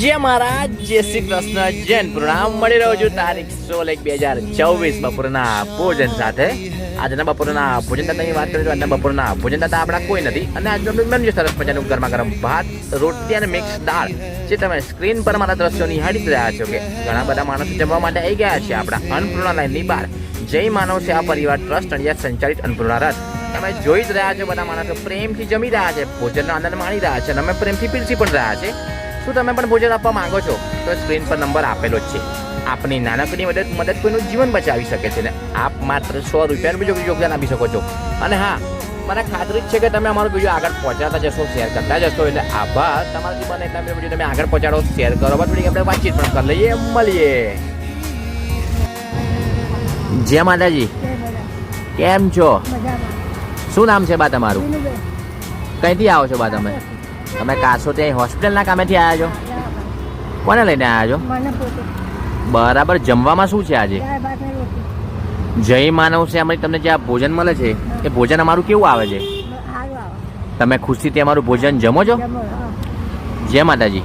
જય મહારાજ, જય શ્રી કૃષ્ણ, જૈન પ્રણામ. મળી રહ્યો છું તારીખ 16/1/2024 બપોરના ભોજન સાથે. આજના બપોરના ભોજન દાદાની વાત કરીએ તો આજના બપોરના ભોજન દાદા આપણા કોઈ નથી. અને આજનું મેનુ સરસ મજાનું ગરમા ગરમ ભાત, રોટલી અને મિક્સ દાળ જે તમે સ્ક્રીન પર મારા દ્રશ્યો નિહાળી રહ્યા છો કે ઘણા બધા માણસો જમવા માટે આવી ગયા છે આપણા અન્નપૂર્ણા લાઈનની બહાર. જય માનવ સેવા પરિવાર ટ્રસ્ટ અંડિયા સંચાલિત અન્નપૂર્ણા રથ. તમે જોઈ જ રહ્યા છો, બધા માણસો પ્રેમથી જમી રહ્યા છે, ભોજનનો આનંદ માણી રહ્યા છે અને અમે પ્રેમથી પીરસી પણ રહ્યા છે. શું તમે પણ ભોજન આપવા માંગો છો તો સ્ક્રીન પર નંબર આપેલો જ છે. આપની નાનકડી મદદ કોઈનું જીવન બચાવી શકે છે ને આપ માત્ર 100 રૂપિયાનું બીજું યોગદાન આપી શકો છો. અને હા, મને ખાતરી જ છે કે તમે અમારો વિડીયો આગળ પહોંચાડતા જશો, શેર કરતા જશો. એટલે આભાર તમારાથી બને એટલા વિડીયો તમે આગળ પહોંચાડો, શેર કરો. બસ થોડીક આપણે વાતચીત પણ કરી લઈએ, મળીએ. જય માતાજી, કેમ છો? શું નામ છે બા તમારું? કઈથી આવો છો બા તમે? તમે કાસો ત્યાં હોસ્પિટલના કામેથી આવ્યા છો? કોને લઈને આવ્યા છો? બરાબર. જમવામાં શું છે આજે? જય માનવ સેવામાં તમને જે આ ભોજન મળે છે એ ભોજન અમારું કેવું આવે છે? તમે ખુશીથી અમારું ભોજન જમો છો? જય માતાજી.